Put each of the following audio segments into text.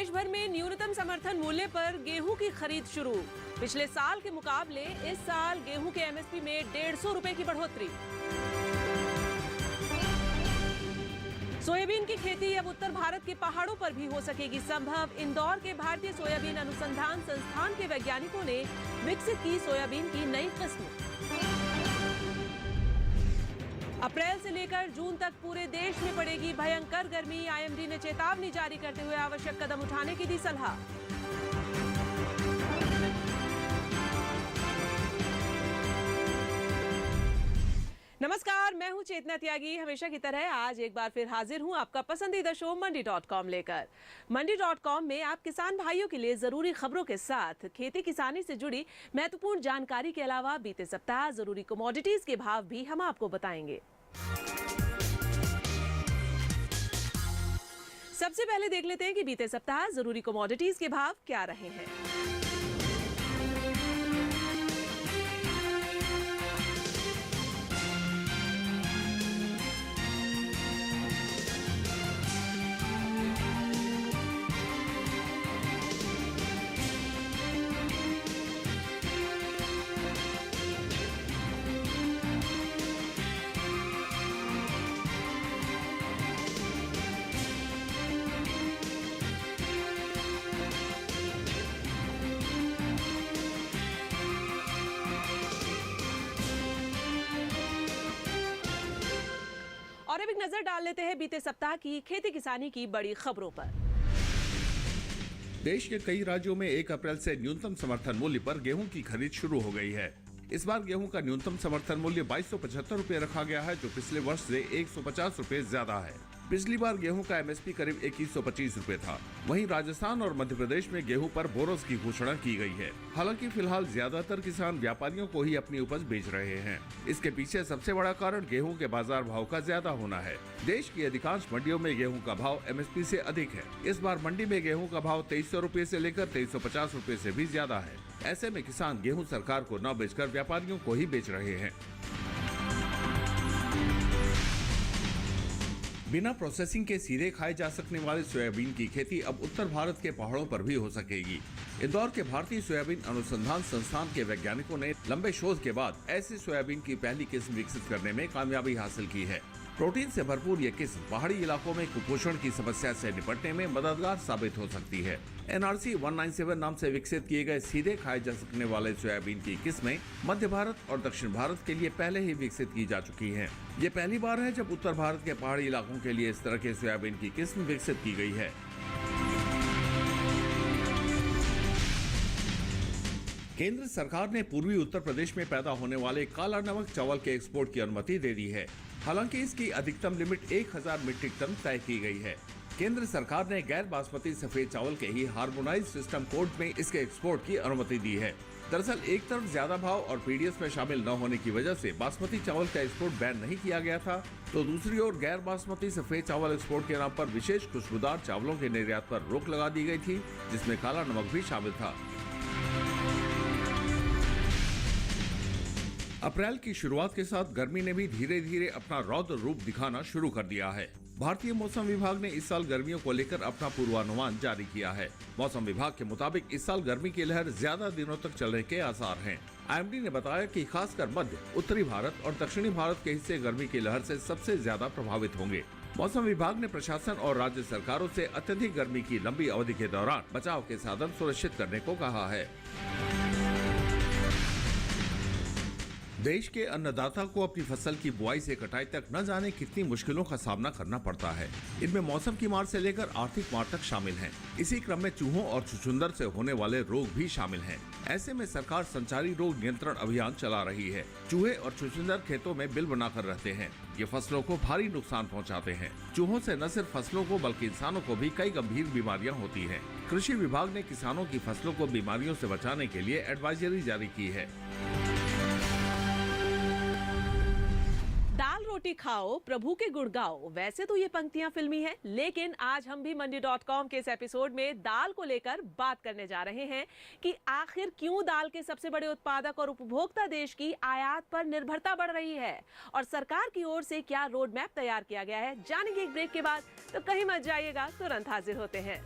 देश भर में न्यूनतम समर्थन मूल्य पर गेहूं की खरीद शुरू। पिछले साल के मुकाबले इस साल गेहूं के एमएसपी में 150 रुपए की बढ़ोतरी। सोयाबीन की खेती अब उत्तर भारत के पहाड़ों पर भी हो सकेगी संभव। इंदौर के भारतीय सोयाबीन अनुसंधान संस्थान के वैज्ञानिकों ने विकसित की सोयाबीन की नई किस्म। अप्रैल से लेकर जून तक पूरे देश में पड़ेगी भयंकर गर्मी। आईएमडी ने चेतावनी जारी करते हुए आवश्यक कदम उठाने की दी सलाह। नमस्कार, मैं हूं चेतना त्यागी। हमेशा की तरह आज एक बार फिर हाजिर हूं आपका पसंदीदा शो मंडी.com लेकर। मंडी.com में आप किसान भाइयों के लिए जरूरी खबरों के साथ खेती किसानी से जुड़ी महत्वपूर्ण जानकारी के अलावा बीते सप्ताह जरूरी कमोडिटीज के भाव भी हम आपको बताएंगे। सबसे पहले देख लेते हैं कि बीते सप्ताह जरूरी कमोडिटीज के भाव क्या रहे हैं। और अब एक नजर डाल लेते हैं बीते सप्ताह की खेती किसानी की बड़ी खबरों पर। देश के कई राज्यों में 1 अप्रैल से न्यूनतम समर्थन मूल्य पर गेहूं की खरीद शुरू हो गई है। इस बार गेहूं का न्यूनतम समर्थन मूल्य 2275 रुपए रखा गया है, जो पिछले वर्ष से 150 रुपए ज्यादा है। पिछली बार गेहूं का एमएसपी करीब 2125 रुपए था। वहीं राजस्थान और मध्य प्रदेश में गेहूं पर बोनस की घोषणा की गई है। हालांकि फिलहाल ज्यादातर किसान व्यापारियों को ही अपनी उपज बेच रहे हैं। इसके पीछे सबसे बड़ा कारण गेहूं के बाजार भाव का ज्यादा होना है। देश की अधिकांश मंडियों में गेहूं का भाव एमएसपी से अधिक है। इस बार मंडी में गेहूं का भाव 2300 रुपए से लेकर 2350 रुपए से भी ज्यादा है। ऐसे में किसान गेहूं सरकार को न बेचकर व्यापारियों को ही बेच रहे हैं। बिना प्रोसेसिंग के सीधे खाए जा सकने वाले सोयाबीन की खेती अब उत्तर भारत के पहाड़ों पर भी हो सकेगी। इंदौर के भारतीय सोयाबीन अनुसंधान संस्थान के वैज्ञानिकों ने लंबे शोध के बाद ऐसी सोयाबीन की पहली किस्म विकसित करने में कामयाबी हासिल की है। प्रोटीन से भरपूर ये किस्म पहाड़ी इलाकों में कुपोषण की समस्या से निपटने में मददगार साबित हो सकती है। NRC 197 नाम से विकसित किए गए सीधे खाए जा सकने वाले सोयाबीन की किस्में मध्य भारत और दक्षिण भारत के लिए पहले ही विकसित की जा चुकी हैं। ये पहली बार है जब उत्तर भारत के पहाड़ी इलाकों के लिए इस तरह के सोयाबीन की किस्म विकसित की गई है। केंद्र सरकार ने पूर्वी उत्तर प्रदेश में पैदा होने वाले काला नमक चावल के एक्सपोर्ट की अनुमति दे दी है। हालांकि इसकी अधिकतम लिमिट 1000 मीट्रिक टन तय की गई है। केंद्र सरकार ने गैर बासमती सफेद चावल के ही हार्मोनाइज्ड सिस्टम कोड में इसके एक्सपोर्ट की अनुमति दी है। दरअसल एक तरफ ज्यादा भाव और पीडीएस में शामिल न होने की वजह से बासमती चावल का एक्सपोर्ट बैन नहीं किया गया था, तो दूसरी ओर गैर बासमती सफेद चावल एक्सपोर्ट के नाम पर विशेष खुशबूदार चावलों के निर्यात पर रोक लगा दी गई थी, जिसमें काला नमक भी शामिल था। अप्रैल की शुरुआत के साथ गर्मी ने भी धीरे धीरे अपना रौद्र रूप दिखाना शुरू कर दिया है। भारतीय मौसम विभाग ने इस साल गर्मियों को लेकर अपना पूर्वानुमान जारी किया है। मौसम विभाग के मुताबिक इस साल गर्मी की लहर ज्यादा दिनों तक चलने के आसार हैं। आईएमडी ने बताया कि खासकर मध्य, उत्तरी भारत और दक्षिणी भारत के हिस्से गर्मी की लहर से सबसे ज्यादा प्रभावित होंगे। मौसम विभाग ने प्रशासन और राज्य सरकारों से अत्यधिक गर्मी की लंबी अवधि के दौरान बचाव के साधन सुनिश्चित करने को कहा है। देश के अन्नदाता को अपनी फसल की बुआई से कटाई तक न जाने कितनी मुश्किलों का सामना करना पड़ता है। इनमें मौसम की मार से लेकर आर्थिक मार तक शामिल है। इसी क्रम में चूहों और छुछुंदर से होने वाले रोग भी शामिल हैं। ऐसे में सरकार संचारी रोग नियंत्रण अभियान चला रही है। चूहे और छुछुंदर खेतों में बिल बनाकर रहते हैं। ये फसलों को भारी नुकसान पहुंचाते हैं। चूहों से न सिर्फ फसलों को बल्कि इंसानों को भी कई गंभीर बीमारियां होती हैं। कृषि विभाग ने किसानों की फसलों को बीमारियों से बचाने के लिए एडवाइजरी जारी की है। दाल रोटी खाओ, प्रभु के गुण गाओ। वैसे तो ये पंक्तियां फिल्मी हैं, लेकिन आज हम भी मंडी.com के इस एपिसोड में दाल को लेकर बात करने जा रहे हैं कि आखिर क्यों दाल के सबसे बड़े उत्पादक और उपभोक्ता देश की आयात पर निर्भरता बढ़ रही है और सरकार की ओर से क्या रोड मैप तैयार किया गया है। जानेंगे एक ब्रेक के बाद, तो कहीं मत जाइएगा, तुरंत हाजिर होते हैं।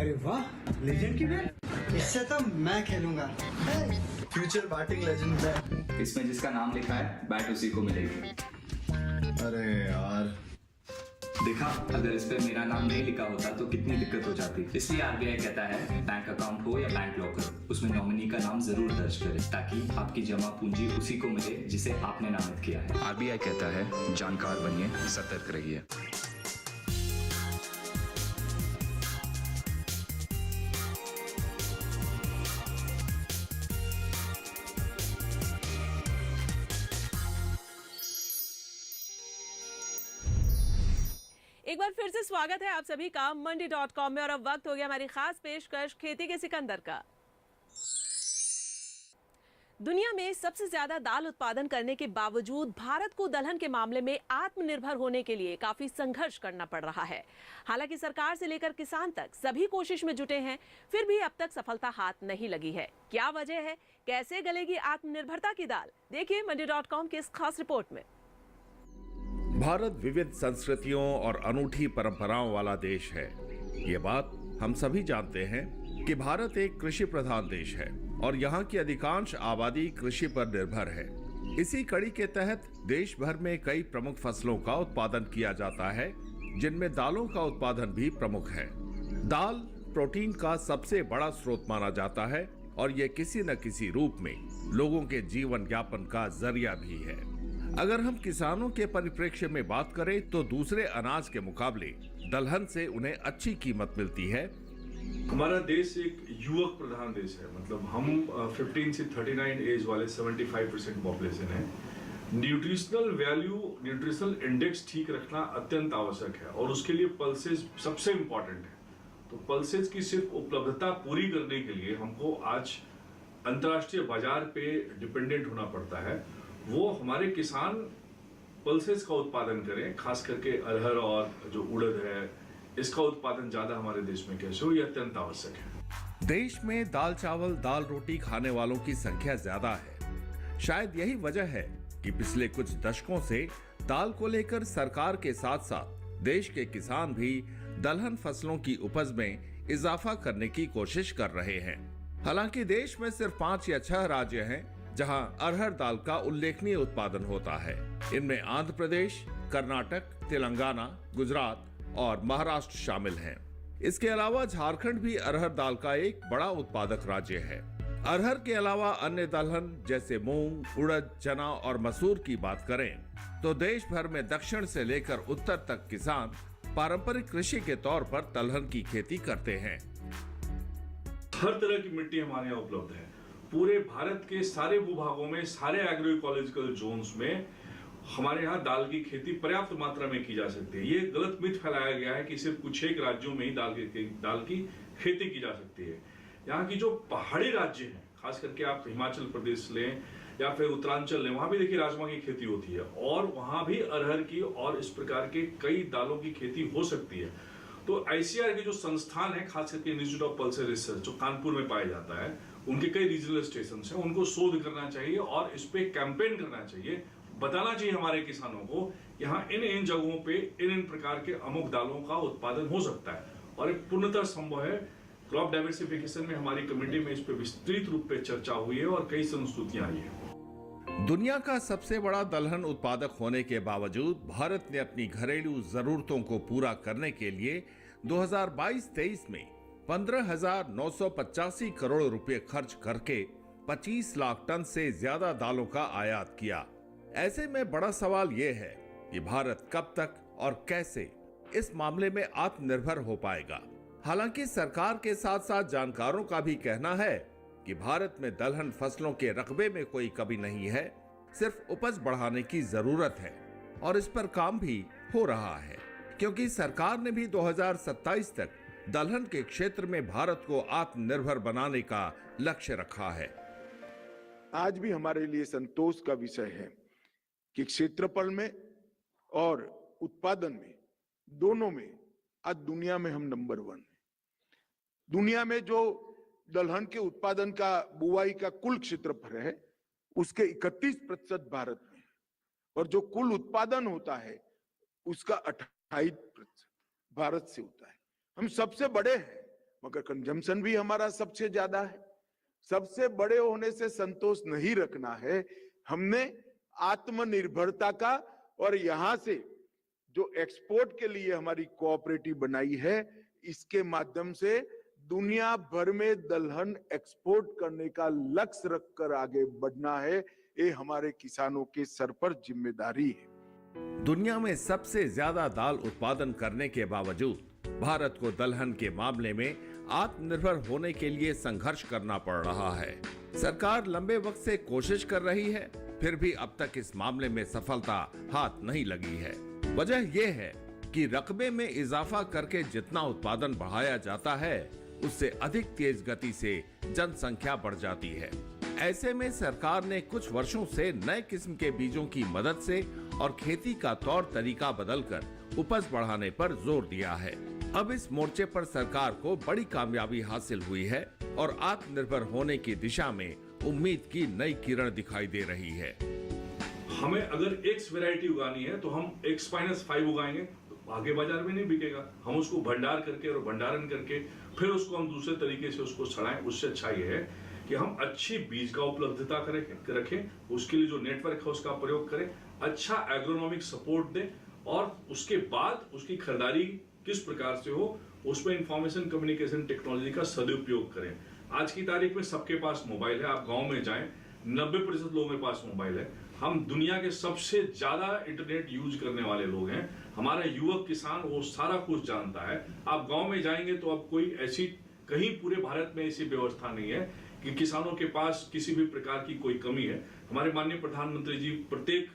अरे वाह, लेजेंड की बैट। इससे तो मैं खेलूंगा। फ्यूचर बैटिंग लेजेंड है। इसमें जिसका नाम लिखा है बैट उसी को मिलेगी। अरे यार, देखा, अगर इस पे मेरा नाम नहीं लिखा होता तो कितनी दिक्कत हो जाती। इसलिए आरबीआई कहता है बैंक अकाउंट हो या बैंक लॉकर, उसमें नॉमिनी का नाम जरूर दर्ज करें ताकि आपकी जमा पूंजी उसी को मिले जिसे आपने नामित किया है। आरबीआई कहता है जानकार बनिए, सतर्क रहिए। एक बार फिर से स्वागत है आप सभी का मंडी.com में। और अब वक्त हो गया हमारी खास पेशकश खेती के सिकंदर का। दुनिया में सबसे ज्यादा दाल उत्पादन करने के बावजूद भारत को दलहन के मामले में आत्मनिर्भर होने के लिए काफी संघर्ष करना पड़ रहा है। हालांकि सरकार से लेकर किसान तक सभी कोशिश में जुटे हैं, फिर भी अब तक सफलता हाथ नहीं लगी है। क्या वजह है, कैसे गलेगी आत्मनिर्भरता की दाल, देखिए मंडी.com की इस खास रिपोर्ट में। भारत विविध संस्कृतियों और अनूठी परंपराओं वाला देश है। ये बात हम सभी जानते हैं कि भारत एक कृषि प्रधान देश है और यहाँ की अधिकांश आबादी कृषि पर निर्भर है। इसी कड़ी के तहत देश भर में कई प्रमुख फसलों का उत्पादन किया जाता है, जिनमें दालों का उत्पादन भी प्रमुख है। दाल प्रोटीन का सबसे बड़ा स्रोत माना जाता है और ये किसी न किसी रूप में लोगों के जीवन यापन का जरिया भी है। अगर हम किसानों के परिप्रेक्ष्य में बात करें तो दूसरे अनाज के मुकाबले दलहन से उन्हें अच्छी कीमत मिलती है। हमारा देश एक युवक प्रधान देश है, मतलब हम 15 से 39 एज वाले 75% पॉपुलेशन है। न्यूट्रिशनल वैल्यू, न्यूट्रिशनल इंडेक्स ठीक रखना अत्यंत आवश्यक है और उसके लिए पल्सेस सबसे इम्पोर्टेंट है। तो पल्सेस की सिर्फ उपलब्धता पूरी करने के लिए हमको आज अंतर्राष्ट्रीय बाजार पे डिपेंडेंट होना पड़ता है। वो हमारे किसान पल्सेस का उत्पादन करें, खास करके अरहर और जो उड़द है, इसका उत्पादन ज्यादा हमारे देश में कैसे हो, ये अत्यंत आवश्यक है। देश में दाल चावल दाल रोटी खाने वालों की संख्या ज्यादा है। शायद यही वजह है कि पिछले कुछ दशकों से दाल को लेकर सरकार के साथ साथ देश के किसान भी दलहन फसलों की उपज में इजाफा करने की कोशिश कर रहे हैं। हालांकि देश में सिर्फ 5 या 6 राज्य हैं जहां अरहर दाल का उल्लेखनीय उत्पादन होता है। इनमें आंध्र प्रदेश, कर्नाटक, तेलंगाना, गुजरात और महाराष्ट्र शामिल हैं। इसके अलावा झारखंड भी अरहर दाल का एक बड़ा उत्पादक राज्य है। अरहर के अलावा अन्य दलहन जैसे मूंग, उड़द, चना और मसूर की बात करें तो देश भर में दक्षिण से लेकर उत्तर तक किसान पारंपरिक कृषि के तौर पर दलहन की खेती करते हैं। हर तरह की मिट्टी हमारे यहाँ उपलब्ध है। पूरे भारत के सारे भूभागों में, सारे एग्रो इकोलॉजिकल जोन्स में हमारे यहाँ दाल की खेती पर्याप्त मात्रा में की जा सकती है। ये गलत मिथ फैलाया गया है कि सिर्फ कुछ एक राज्यों में ही दाल की खेती की जा सकती है। यहाँ की जो पहाड़ी राज्य हैं, खास करके आप हिमाचल प्रदेश लें या फिर उत्तरांचल लें, वहां भी देखिए राजमा की खेती होती है और वहां भी अरहर की और इस प्रकार के कई दालों की खेती हो सकती है। तो आईसीआर के जो संस्थान है, खास करके इंस्टीट्यूट ऑफ पल्स रिसर्च जो कानपुर में पाया जाता है, उनके कई रीजनल स्टेशन हैं, उनको शोध करना चाहिए और इस पे कैंपेन करना चाहिए। बताना चाहिए हमारे किसानों को यहाँ इन जगहों पे इन प्रकार के अमुक दालों का उत्पादन हो सकता है और एक पूर्णतः संभव है। क्रॉप डाइवर्सिफिकेशन में हमारी कमेटी में इस पे विस्तृत रूप पे चर्चा हुई है और कई संस्तुतियां आई है। दुनिया का सबसे बड़ा दलहन उत्पादक होने के बावजूद भारत ने अपनी घरेलू जरूरतों को पूरा करने के लिए 2022-23 में 15,985 करोड़ रुपए खर्च करके 25 लाख टन से ज्यादा दालों का आयात किया। ऐसे में बड़ा सवाल यह है कि भारत कब तक और कैसे इस मामले में आत्मनिर्भर हो पाएगा। हालांकि सरकार के साथ साथ जानकारों का भी कहना है कि भारत में दलहन फसलों के रकबे में कोई कमी नहीं है, सिर्फ उपज बढ़ाने की जरूरत है और इस पर काम भी हो रहा है, क्योंकि सरकार ने भी 2027 तक दलहन के क्षेत्र में भारत को आत्मनिर्भर बनाने का लक्ष्य रखा है। आज भी हमारे लिए संतोष का विषय है कि क्षेत्रफल में और उत्पादन में, दोनों में आज दुनिया में हम नंबर 1 हैं। दुनिया में जो दलहन के उत्पादन का, बुआई का कुल क्षेत्रफल है, उसके 31% भारत में है और जो कुल उत्पादन होता है उसका 28% भारत से होता है। हम सबसे बड़े हैं मगर कंजम्पशन भी हमारा सबसे ज्यादा है। सबसे बड़े होने से संतोष नहीं रखना है, हमने आत्मनिर्भरता का और यहां से जो एक्सपोर्ट के लिए हमारी कोऑपरेटिव बनाई है, इसके माध्यम से दुनिया भर में दलहन एक्सपोर्ट करने का लक्ष्य रखकर आगे बढ़ना है। ये हमारे किसानों के सर पर जिम्मेदारी है। दुनिया में सबसे ज्यादा दाल उत्पादन करने के बावजूद भारत को दलहन के मामले में आत्मनिर्भर होने के लिए संघर्ष करना पड़ रहा है। सरकार लंबे वक्त से कोशिश कर रही है, फिर भी अब तक इस मामले में सफलता हाथ नहीं लगी है। वजह यह है कि रकबे में इजाफा करके जितना उत्पादन बढ़ाया जाता है, उससे अधिक तेज गति से जनसंख्या बढ़ जाती है। ऐसे में सरकार ने कुछ वर्षों से नए किस्म के बीजों की मदद से और खेती का तौर तरीका बदलकर उपज बढ़ाने पर जोर दिया है। अब इस मोर्चे पर सरकार को बड़ी कामयाबी हासिल हुई है और आत्मनिर्भर होने की दिशा में उम्मीद की नई किरण दिखाई दे रही है। हमें अगर एक्स वैरायटी उगानी है तो हम X-5 उगाएंगे, तो आगे बाजार में नहीं बिकेगा। हम उसको भंडार करके और भंडारण करके फिर उसको हम दूसरे तरीके से उसको छड़ाएं। उससे अच्छा ये है कि हम अच्छी बीज का उपलब्धता रखें, उसके लिए जो नेटवर्क है उसका प्रयोग करें, अच्छा एग्रोनॉमिक सपोर्ट दें और उसके बाद उसकी खरीदारी किस प्रकार से हो, उसमें इंफॉर्मेशन कम्युनिकेशन टेक्नोलॉजी का सदुपयोग करें। आज की तारीख में सबके पास मोबाइल है। आप गांव में जाएं, 90% लोगों के पास मोबाइल है। हम दुनिया के सबसे ज्यादा इंटरनेट यूज करने वाले लोग हैं। हमारा युवक किसान वो सारा कुछ जानता है। आप गांव में जाएंगे तो अब कोई ऐसी कहीं पूरे भारत में ऐसी व्यवस्था नहीं है कि किसानों के पास किसी भी प्रकार की कोई कमी है। हमारे माननीय प्रधानमंत्री जी प्रत्येक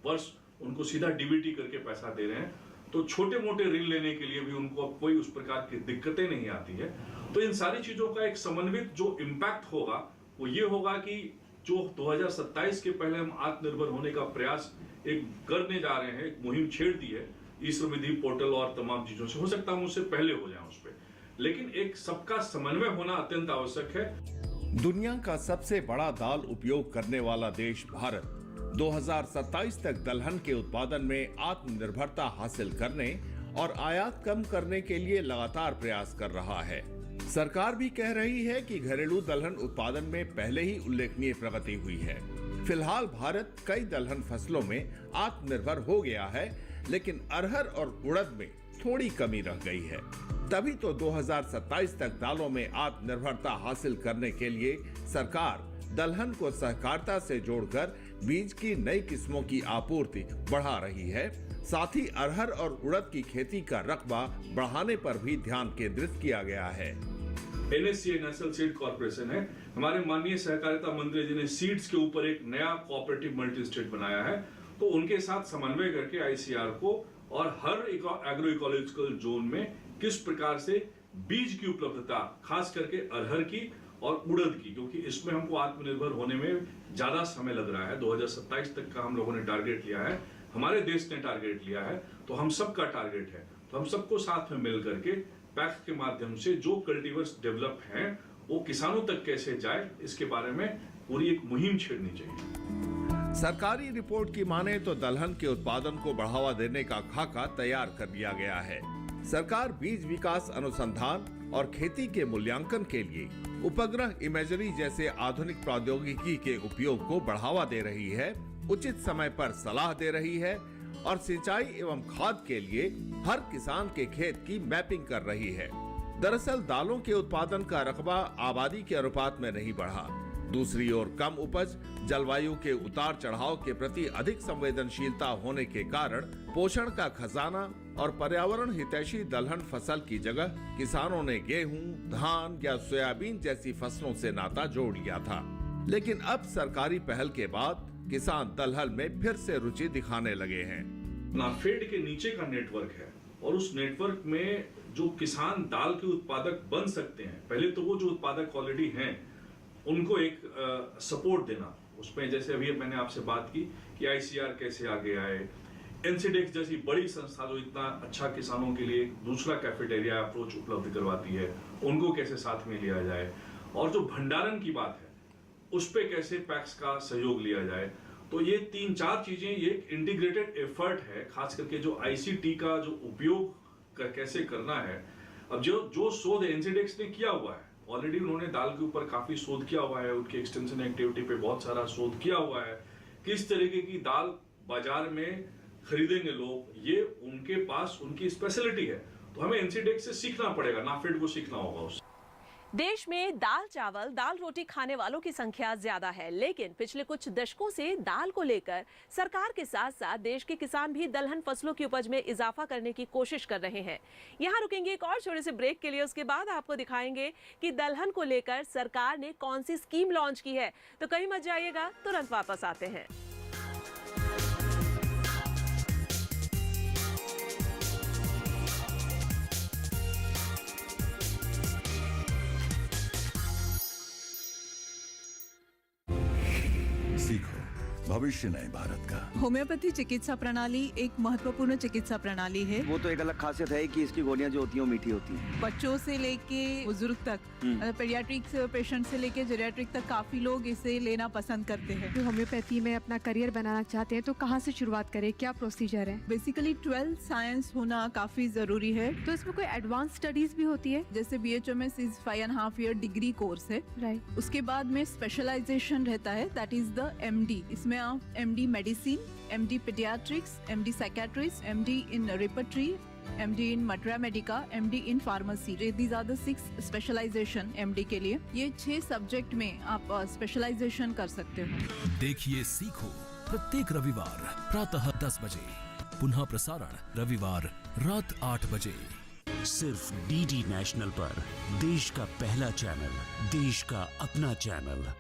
वर्ष उनको सीधा डीबीटी करके पैसा दे रहे हैं, तो छोटे मोटे ऋण लेने के लिए भी उनको अब कोई उस प्रकार की दिक्कतें नहीं आती है। तो इन सारी चीजों का एक समन्वित जो इम्पैक्ट होगा वो ये होगा कि जो 2027 के पहले हम आत्मनिर्भर होने का प्रयास एक करने जा रहे हैं, एक मुहिम छेड़ दी है ई समृद्धि पोर्टल और तमाम चीजों से, हो सकता है हम उससे पहले हो जाएं उस पर, लेकिन एक सबका समन्वय होना अत्यंत आवश्यक है। दुनिया का सबसे बड़ा दाल उपयोग करने वाला देश भारत 2027 तक दलहन के उत्पादन में आत्मनिर्भरता हासिल करने और आयात कम करने के लिए लगातार प्रयास कर रहा है। सरकार भी कह रही है कि घरेलू दलहन उत्पादन में पहले ही उल्लेखनीय प्रगति हुई है। फिलहाल भारत कई दलहन फसलों में आत्मनिर्भर हो गया है, लेकिन अरहर और उड़द में थोड़ी कमी रह गई है। तभी तो 2027 तक दालों में आत्मनिर्भरता हासिल करने के लिए सरकार दलहन को सहकारिता से जोड़कर बीज की नई किस्मों की आपूर्ति बढ़ा रही है। साथ ही अरहर और उड़द की खेती का रकबा बढ़ाने पर भी ध्यान केंद्रित किया गया है। NSCA नेशनल सीड कॉर्पोरेशन है। हमारे माननीय सहकारिता मंत्री जी ने सीड्स के ऊपर एक नया कोऑपरेटिव मल्टी स्टेट बनाया है, तो उनके साथ समन्वय करके ICR को और हर एग्रो इकोलॉजिकल जोन में किस प्रकार से बीज की उपलब्धता, खास करके अरहर की और उड़द की, क्योंकि इसमें हमको आत्मनिर्भर होने में ज्यादा समय लग रहा है। 2027 तक का हम लोगों ने टारगेट लिया है, हमारे देश ने टारगेट लिया है, तो हम सबका टारगेट है। तो हम सबको साथ में मिल करके पैक्स के माध्यम से जो कल्टीवर्स डेवलप हैं वो किसानों तक कैसे जाए, इसके बारे में पूरी एक मुहिम छेड़नी चाहिए। सरकारी रिपोर्ट की माने तो दलहन के उत्पादन को बढ़ावा देने का खाका तैयार कर लिया गया है। सरकार बीज विकास अनुसंधान और खेती के मूल्यांकन के लिए उपग्रह इमेजरी जैसे आधुनिक प्रौद्योगिकी के उपयोग को बढ़ावा दे रही है, उचित समय पर सलाह दे रही है और सिंचाई एवं खाद के लिए हर किसान के खेत की मैपिंग कर रही है। दरअसल दालों के उत्पादन का रकबा आबादी के अनुपात में नहीं बढ़ा। दूसरी ओर कम उपज, जलवायु के उतार चढ़ाव के प्रति अधिक संवेदनशीलता होने के कारण पोषण का खजाना और पर्यावरण हितैषी दलहन फसल की जगह किसानों ने गेहूं, धान या सोयाबीन जैसी फसलों से नाता जोड़ लिया था। लेकिन अब सरकारी पहल के बाद किसान दलहन में फिर से रुचि दिखाने लगे हैं। नाफेड के नीचे का नेटवर्क है और उस नेटवर्क में जो किसान दाल के उत्पादक बन सकते हैं, पहले तो वो जो उत्पादक ऑलरेडी हैं उनको एक सपोर्ट देना। उसमें जैसे अभी मैंने आपसे बात की कि ICR कैसे आगे आए, NCDEX जैसी बड़ी संस्था जो इतना अच्छा किसानों के लिए दूसरा कैफेटेरिया अप्रोच उपलब्ध करवाती है, उनको कैसे साथ में लिया जाए, और जो भंडारण की बात है उस पे कैसे पैक्स का सहयोग लिया जाए। तो ये 3-4 चीजें, ये एक इंटीग्रेटेड एफर्ट है, खास करके जो ICT का जो उपयोग कैसे करना है। अब जो शोध एनसीडेक्स ने किया हुआ है, ऑलरेडी उन्होंने दाल के ऊपर काफी शोध किया हुआ है, उनकी एक्सटेंशन एक्टिविटी पे बहुत सारा शोध किया हुआ है, किस तरीके की दाल बाजार में खरीदेंगे लोग, ये उनके पास उनकी स्पेशलिटी है। तो हमें एनसीडेक्स से सीखना पड़ेगा, नाफेड को सीखना होगा उससे। देश में दाल चावल दाल रोटी खाने वालों की संख्या ज्यादा है, लेकिन पिछले कुछ दशकों से दाल को लेकर सरकार के साथ साथ देश के किसान भी दलहन फसलों की उपज में इजाफा करने की कोशिश कर रहे हैं। यहाँ रुकेंगे एक और छोटे से ब्रेक के लिए, उसके बाद आपको दिखाएंगे कि दलहन को लेकर सरकार ने कौन सी स्कीम लॉन्च की है। तो कहीं मत जाइएगा, तुरंत वापस आते हैं। सीखो भविष्य नए भारत का। होम्योपैथी चिकित्सा प्रणाली एक महत्वपूर्ण चिकित्सा प्रणाली है। वो तो एक अलग खासियत है कि इसकी गोलियां जो होती हैं मीठी होती हैं। बच्चों से लेके बुजुर्ग तक, पेडियाट्रिक पेशेंट से लेके जेरियाट्रिक तक काफी लोग इसे लेना पसंद करते हैं। जो होम्योपैथी में अपना करियर बनाना चाहते हैं तो कहाँ से शुरुआत करें, क्या प्रोसीजर है? बेसिकली 12th साइंस होना काफी जरूरी है। तो इसमें कोई एडवांस स्टडीज भी होती है? जैसे BHMS is 5.5 year degree course है। राइट। उसके बाद में स्पेशलाइजेशन रहता है, दैट इज द MD। इसमें आप MD medicine, MD paediatrics, MD psychiatrist, MD in repertory, MD in materia medica, MD in pharmacy. These are the 6 specialisation MD के लिए। ये 6 सब्जेक्ट में आप स्पेशलाइजेशन कर सकते हो। देखिए सीखो प्रत्येक रविवार प्रातः 10 बजे, पुनः प्रसारण रविवार रात 8 बजे, सिर्फ DD नेशनल पर। देश का पहला चैनल, देश का अपना चैनल।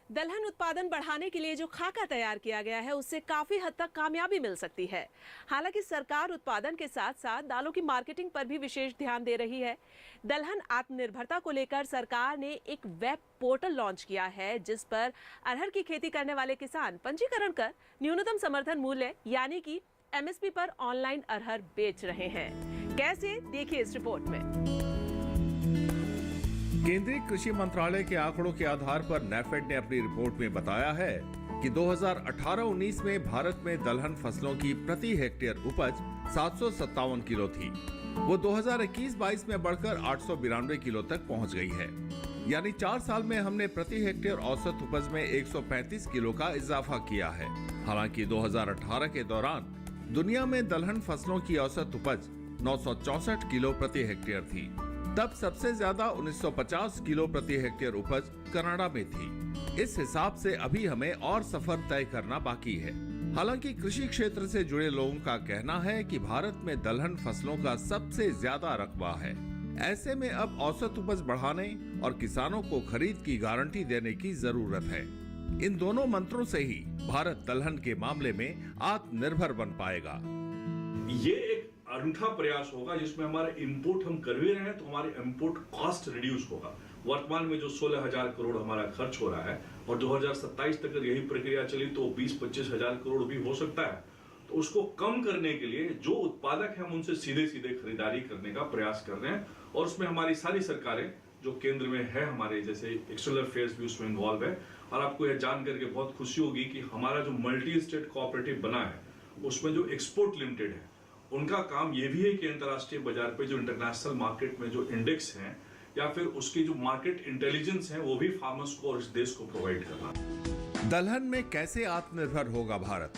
दलहन उत्पादन बढ़ाने के लिए जो खाका तैयार किया गया है, उससे काफी हद तक कामयाबी मिल सकती है। हालांकि सरकार उत्पादन के साथ साथ दालों की मार्केटिंग पर भी विशेष ध्यान दे रही है। दलहन आत्मनिर्भरता को लेकर सरकार ने एक वेब पोर्टल लॉन्च किया है, जिस पर अरहर की खेती करने वाले किसान पंजीकरण कर न्यूनतम समर्थन मूल्य यानी कि MSP पर ऑनलाइन अरहर बेच रहे हैं। कैसे, देखिए इस रिपोर्ट में। केंद्रीय कृषि मंत्रालय के आंकड़ों के आधार पर नैफेड ने अपनी रिपोर्ट में बताया है कि 2018-19 में भारत में दलहन फसलों की प्रति हेक्टेयर उपज 757 किलो थी। वो 2021-22 में बढ़कर 892 किलो तक पहुंच गई है। यानी 4 साल में हमने प्रति हेक्टेयर औसत उपज में 135 किलो का इजाफा किया है। हालांकि 2018 के दौरान दुनिया में दलहन फसलों की औसत उपज 964 किलो प्रति हेक्टेयर थी। तब सबसे ज्यादा 1950 किलो प्रति हेक्टेयर उपज कनाडा में थी। इस हिसाब से अभी हमें और सफर तय करना बाकी है। हालांकि कृषि क्षेत्र से जुड़े लोगों का कहना है कि भारत में दलहन फसलों का सबसे ज्यादा रकबा है। ऐसे में अब औसत उपज बढ़ाने और किसानों को खरीद की गारंटी देने की जरूरत है। इन दोनों मंत्रों से ही भारत दलहन के मामले में आत्मनिर्भर बन पाएगा। ये एक अनूठा प्रयास होगा जिसमें हमारा इंपोर्ट हम कर भी रहे हैं, तो हमारे इंपोर्ट कॉस्ट रिड्यूस होगा। वर्तमान में जो 16,000 करोड़ हमारा खर्च हो रहा है और 2027 तक यही प्रक्रिया चली तो 20-25 हजार करोड़ भी हो सकता है। तो उसको कम करने के लिए जो उत्पादक हैं हम उनसे सीधे सीधे खरीदारी करने का प्रयास कर रहे हैं। और उसमें हमारी सारी सरकारें जो केंद्र में है, हमारे जैसे एक्सटर्नल अफेयर्स भी उसमें इन्वॉल्व है। और आपको यह जान करके बहुत खुशी होगी कि हमारा जो मल्टी स्टेट कोऑपरेटिव बना है, उसमें जो एक्सपोर्ट लिमिटेड है, उनका काम यह भी है कि अंतर्राष्ट्रीय बाजार पे जो इंटरनेशनल मार्केट में जो इंडेक्स हैं या फिर उसकी जो मार्केट इंटेलिजेंस है, वो भी फार्मर्स को और इस देश को प्रोवाइड करना। दलहन में कैसे आत्मनिर्भर होगा भारत,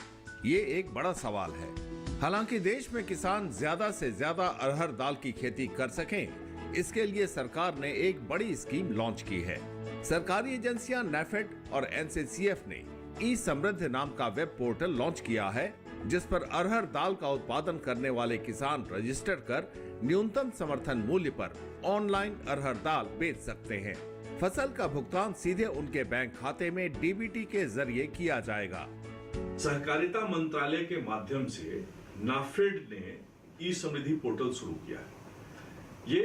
ये एक बड़ा सवाल है। हालांकि देश में किसान ज्यादा से ज्यादा अरहर दाल की खेती कर सकें, इसके लिए सरकार ने एक बड़ी स्कीम लॉन्च की है। सरकारी एजेंसियां नैफेड और NCCF ने ई-समृद्ध नाम का वेब पोर्टल लॉन्च किया है, जिस पर अरहर दाल का उत्पादन करने वाले किसान रजिस्टर कर न्यूनतम समर्थन मूल्य पर ऑनलाइन अरहर दाल बेच सकते हैं। फसल का भुगतान सीधे उनके बैंक खाते में DBT के जरिए किया जाएगा। सहकारिता मंत्रालय के माध्यम से नाफेड ने ई-समृद्धि पोर्टल शुरू किया है। ये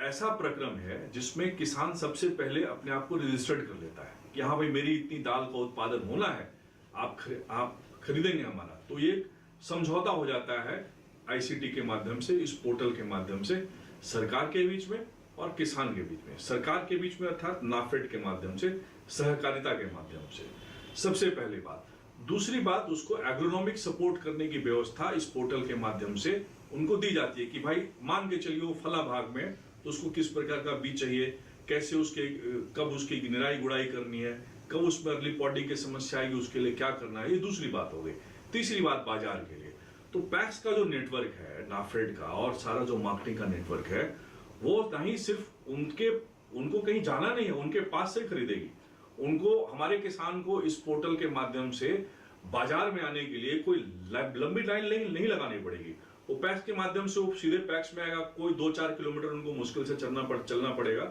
ऐसा प्रक्रम है जिसमें किसान सबसे पहले अपने आप को रजिस्टर्ड कर लेता है कि हाँ भाई, मेरी इतनी दाल का उत्पादन होना है, आप खरीदेंगे हमारा। तो ये समझौता हो जाता है आईसीटी के माध्यम से, इस पोर्टल के माध्यम से सरकार के बीच में और किसान के बीच में, सरकार के बीच में अर्थात नाफेड के माध्यम से, सहकारिता के माध्यम से, सबसे पहली बात। दूसरी बात, उसको एग्रोनॉमिक सपोर्ट करने की व्यवस्था इस पोर्टल के माध्यम से उनको दी जाती है कि भाई मान के चलिए वो फला भाग में तो उसको किस प्रकार का बीज चाहिए, कैसे उसके कब उसकी निराई गुड़ाई करनी है, कब उसमें अर्ली पॉडिंग की समस्या आएगी, उसके लिए क्या करना है, ये दूसरी बात हो गई। तीसरी बात, बाजार के लिए तो पैक्स का जो नेटवर्क है नाफेड का और सारा जो मार्केटिंग का नेटवर्क है वो नहीं सिर्फ उनको कहीं जाना नहीं है, उनके पास से खरीदेगी। उनको, हमारे किसान को इस पोर्टल के माध्यम से बाजार में आने के लिए कोई लंबी लाइन नहीं लगानी पड़ेगी। वो पैक्स के माध्यम से वो सीधे पैक्स में आएगा, कोई 2-4 किलोमीटर उनको मुश्किल से चलना पड़ेगा,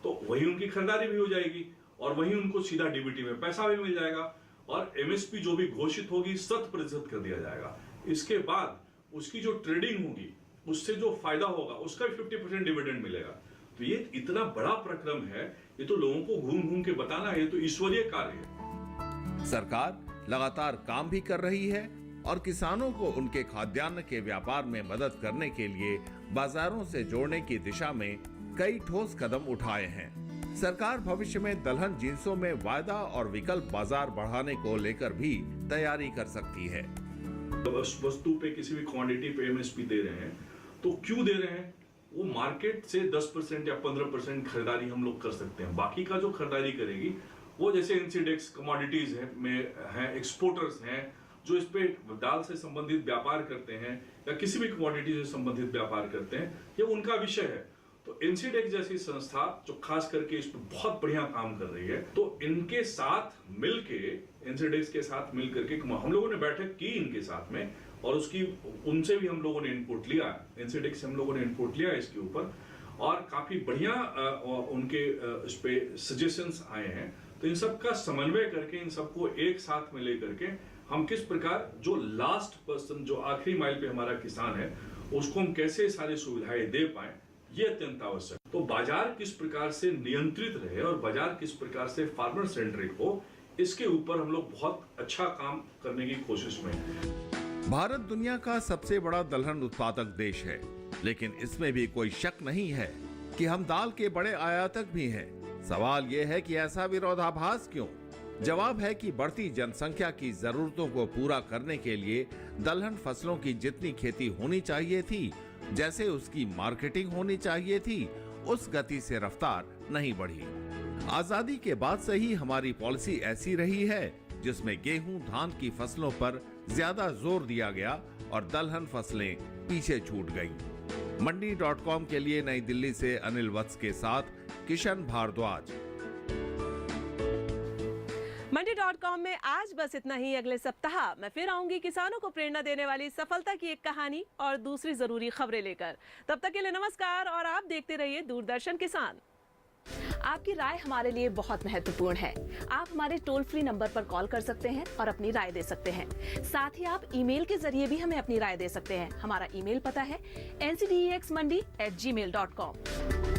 तो वही उनकी खरीदारी भी हो जाएगी और वही उनको सीधा डीबीटी में पैसा भी मिल जाएगा और एमएसपी जो भी घोषित होगी 100% कर दिया जाएगा। इसके बाद उसकी जो ट्रेडिंग होगी उससे जो फायदा होगा उसका भी 50% डिविडेंड मिलेगा। तो ये इतना बड़ा प्रक्रम है, ये तो लोगों को घूम घूम के बताना है, ये तो ईश्वरीय कार्य है। सरकार लगातार काम भी कर रही है और किसानों को उनके खाद्यान्न के व्यापार में मदद करने के लिए बाजारों से जोड़ने की दिशा में कई ठोस कदम उठाए हैं। सरकार भविष्य में दलहन जिन्सों में वायदा और विकल्प बाजार बढ़ाने को लेकर भी तैयारी कर सकती है। वस्तु पे किसी भी क्वांटिटी पे एमएसपी दे रहे हैं तो क्यों दे रहे हैं? वो मार्केट से 10% या 15% खरीदारी हम लोग कर सकते हैं। बाकी का जो खरीदारी करेगी वो जैसे इंसिडेक्स कमोडिटीज है, एक्सपोर्टर्स हैं जो इस पे दाल से संबंधित व्यापार करते हैं या किसी भी कमोडिटी से संबंधित व्यापार करते हैं, ये उनका विषय है। तो इंसिडेक्स जैसी संस्था जो खास करके इस पर बहुत बढ़िया काम कर रही है, तो इनके साथ मिलके, इंसिडेक्स के साथ मिल करके हम लोगों ने बैठक की इनके साथ में और उनसे भी हम लोगों ने इनपुट लिया, इंसिडेक्स से हम लोगों ने इनपुट लिया इसके ऊपर और काफी बढ़िया उनके इस पे सजेशंस आए हैं। तो इन सब का समन्वय करके, इन सबको एक साथ में लेकर के हम किस प्रकार जो लास्ट पर्सन, जो आखिरी माइल पे हमारा किसान है, उसको हम कैसे सारी सुविधाएं दे पाए, ये अत्यंत आवश्यक। तो बाजार किस प्रकार से नियंत्रित रहे और बाजार किस प्रकार से फार्मर सेंट्रिक हो, इसके ऊपर हम लोग बहुत अच्छा काम करने की कोशिश में हैं। भारत दुनिया का सबसे बड़ा दलहन उत्पादक देश है, लेकिन इसमें भी कोई शक नहीं है कि हम दाल के बड़े आयातक भी हैं। सवाल यह है कि ऐसा विरोधाभास क्यों? जवाब है कि बढ़ती जनसंख्या की जरूरतों को पूरा करने के लिए दलहन फसलों की जितनी खेती होनी चाहिए थी, जैसे उसकी मार्केटिंग होनी चाहिए थी, उस गति से रफ्तार नहीं बढ़ी। आजादी के बाद से ही हमारी पॉलिसी ऐसी रही है जिसमें गेहूं, धान की फसलों पर ज्यादा जोर दिया गया और दलहन फसलें पीछे छूट गईं। मंडी.com के लिए नई दिल्ली से अनिल वत्स के साथ किशन भारद्वाज। मंडी.com में आज बस इतना ही। अगले सप्ताह मैं फिर आऊंगी किसानों को प्रेरणा देने वाली सफलता की एक कहानी और दूसरी जरूरी खबरें लेकर। तब तक के लिए नमस्कार और आप देखते रहिए दूरदर्शन किसान। आपकी राय हमारे लिए बहुत महत्वपूर्ण है। आप हमारे टोल फ्री नंबर पर कॉल कर सकते हैं और अपनी राय दे सकते हैं। साथ ही आप ईमेल के जरिए भी हमें अपनी राय दे सकते हैं। हमारा ईमेल पता है ncdexmandi@gmail.com।